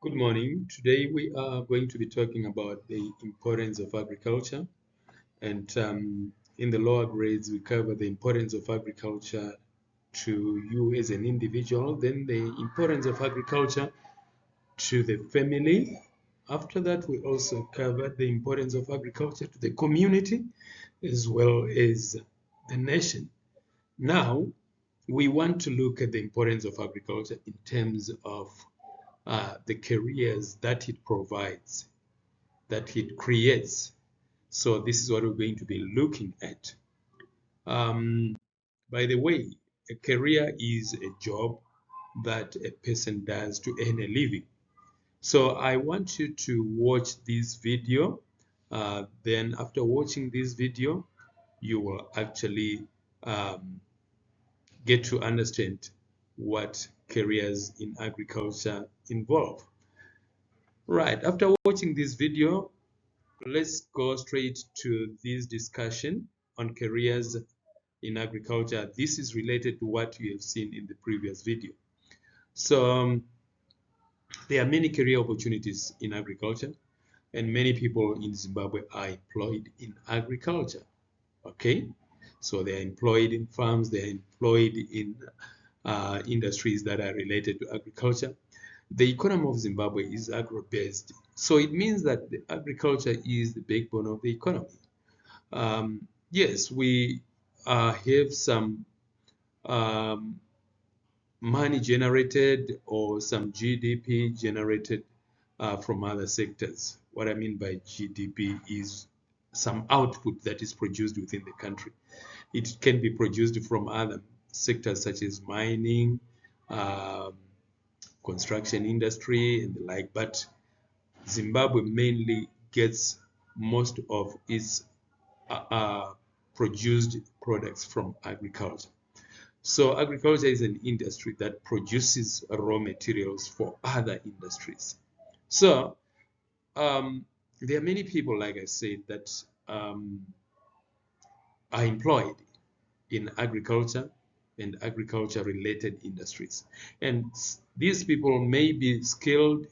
Good morning. Today we are going to be talking about the importance of agriculture. And in the lower grades, we cover the importance of agriculture to you as an individual, then the importance of agriculture to the family. After that, we also cover the importance of agriculture to the community as well as the nation. Now, we want to look at the importance of agriculture in terms of the careers that it provides, that it creates. So this is what we're going to be looking at. Um, by the way, a career is a job that a person does to earn a living. So I want you to watch this video. Then after watching this video, you will actually get to understand what careers in agriculture involve. Right, after watching this video, let's go straight to this discussion on careers in agriculture. This is related to what you have seen in the previous video. So there are many career opportunities in agriculture, and many people in Zimbabwe are employed in agriculture. Okay, so they are employed in farms, they are employed in industries that are related to agriculture. The economy of Zimbabwe is agro-based, so it means that the agriculture is the backbone of the economy. Yes, we have some um, money generated or some GDP generated from other sectors. What I mean by GDP is some output that is produced within the country. It can be produced from other sectors such as mining, um, construction industry, and the like. But Zimbabwe mainly gets most of its produced products from agriculture. So agriculture is an industry that produces raw materials for other industries. So there are many people, like I said, that are employed in agriculture and agriculture-related industries. And these people may be skilled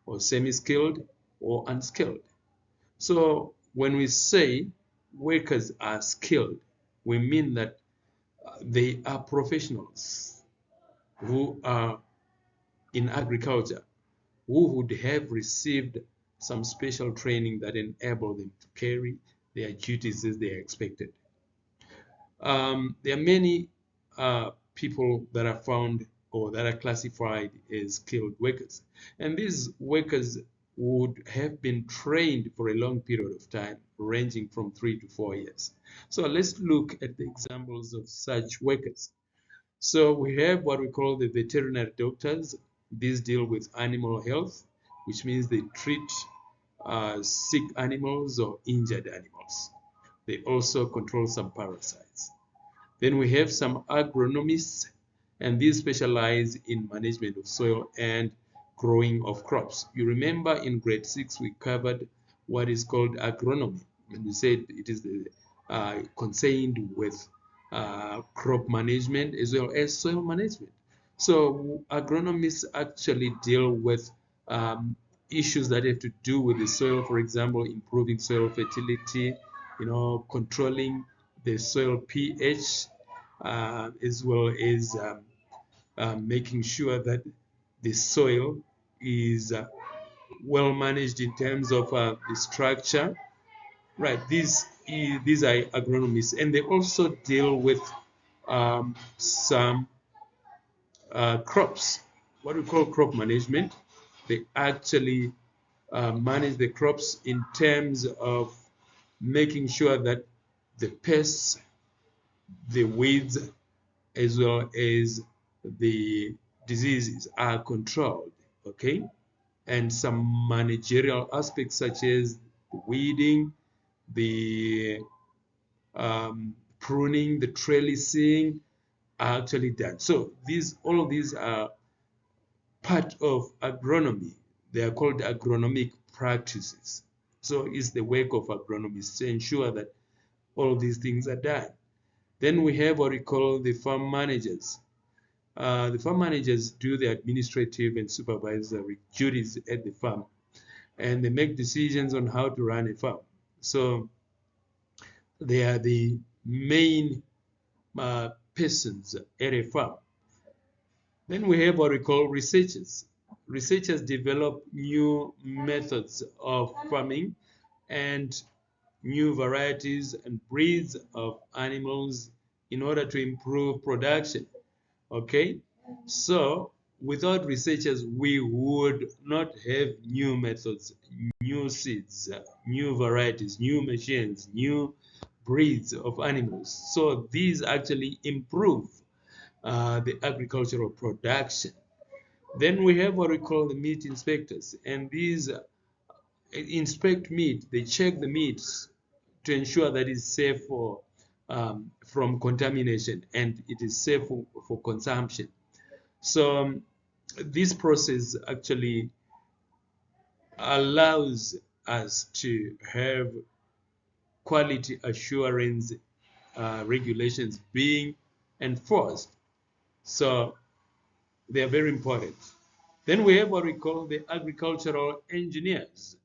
or semi-skilled or unskilled. So when we say workers are skilled, we mean that they are professionals who are in agriculture, who would have received some special training that enable them to carry their duties as they are expected. There are many people that are found or that are classified as skilled workers. And these workers would have been trained for a long period of time, ranging from 3 to 4 years. So let's look at the examples of such workers. So we have what we call the veterinary doctors. These deal with animal health, which means they treat sick animals or injured animals. They also control some parasites. Then we have some agronomists, and these specialize in management of soil and growing of crops. You remember in grade 6 we covered what is called agronomy, and we said it is the concerned with crop management as well as soil management. So agronomists actually deal with issues that have to do with the soil, for example, improving soil fertility, controlling the soil pH, as well as making sure that the soil is well managed in terms of the structure. Right, these are agronomists, and they also deal with some crops, what we call crop management. They actually manage the crops in terms of making sure that the pests, the weeds, as well as the diseases are controlled, okay? And some managerial aspects such as the weeding, the pruning, the trellising are actually done. So all of these are part of agronomy. They are called agronomic practices. So it's the work of agronomists to ensure that all of these things are done. Then we have what we call the farm managers. The farm managers do the administrative and supervisory duties at the farm, and they make decisions on how to run a farm. So they are the main persons at a farm. Then we have what we call researchers. Researchers develop new methods of farming and new varieties and breeds of animals in order to improve production. Okay, so without researchers, we would not have new methods, new seeds, new varieties, new machines, new breeds of animals. So these actually improve the agricultural production. Then we have what we call the meat inspectors, and these inspect meat. They check the meats to ensure that it's safe from contamination and it is safe for consumption. So this process actually allows us to have quality assurance regulations being enforced. So they are very important. Then we have what we call the agricultural engineers.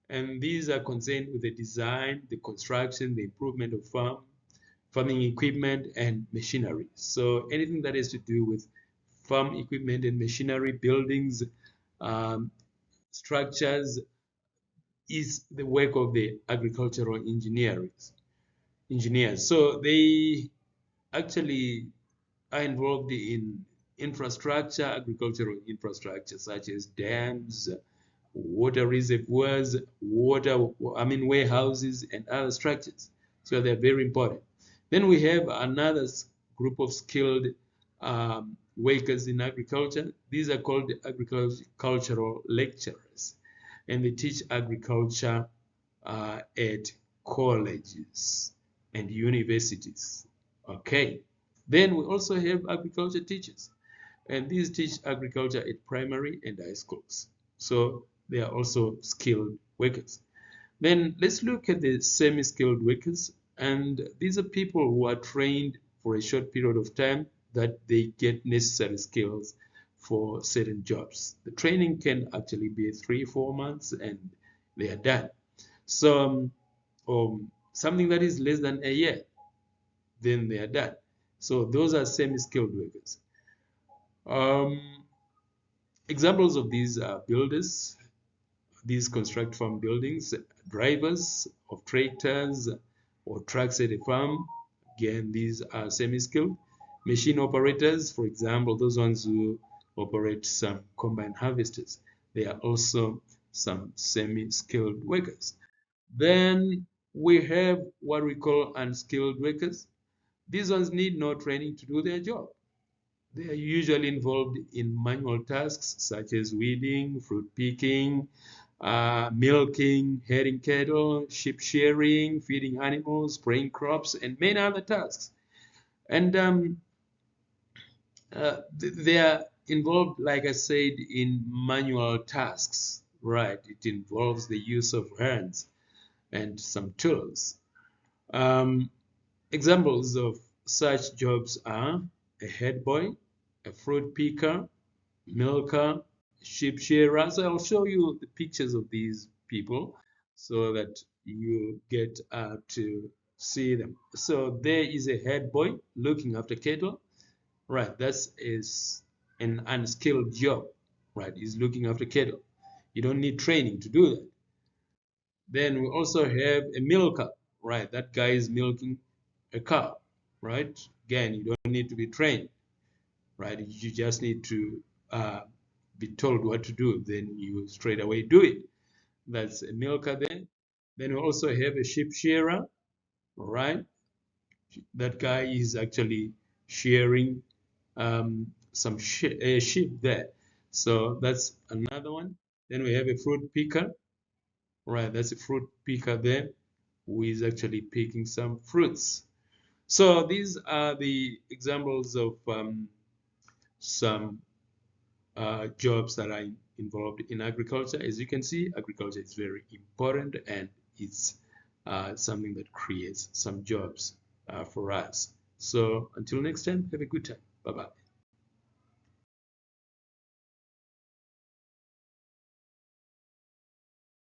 And these are concerned with the design, the construction, the improvement of farming equipment and machinery. So anything that has to do with farm equipment and machinery, buildings, um, structures is the work of the agricultural engineers. So they actually are involved in infrastructure, agricultural infrastructure, such as dams, water reservoirs, warehouses, and other structures. So they're very important. Then we have another group of skilled workers in agriculture. These are called agricultural lecturers, and they teach agriculture at colleges and universities. Okay. Then we also have agriculture teachers, and these teach agriculture at primary and high schools. So they are also skilled workers. Then let's look at the semi-skilled workers, and these are people who are trained for a short period of time that they get necessary skills for certain jobs. The training can actually be 3-4 months and they are done. So something that is less than a year, then they are done. So those are semi-skilled workers. Examples of these are builders. These construct farm buildings, drivers of tractors or trucks at a farm. Again, these are semi-skilled. Machine operators, for example, those ones who operate some combine harvesters. They are also some semi-skilled workers. Then we have what we call unskilled workers. These ones need no training to do their job. They are usually involved in manual tasks such as weeding, fruit picking, milking, herding cattle, sheep shearing, feeding animals, spraying crops, and many other tasks. And they are involved, like I said, in manual tasks, right? It involves the use of hands and some tools. Examples of such jobs are a head boy, a fruit picker, milker, sheep shearer. So I'll show you the pictures of these people so that you get to see them. So there is a head boy looking after cattle. Right, that is an unskilled job. Right, he's looking after cattle. You don't need training to do that. Then we also have a milker. Right, that guy is milking a cow. Right, again, you don't need to be trained. Right, you just need to be told what to do, then you straight away do it. That's a milker there. Then we also have a sheep shearer, right? That guy is actually shearing some sheep there. So that's another one. Then we have a fruit picker, right? That's a fruit picker there who is actually picking some fruits. So these are the examples of some jobs that are involved in agriculture. As you can see, agriculture is very important and it's something that creates some jobs for us. So until next time, have a good time. Bye-bye.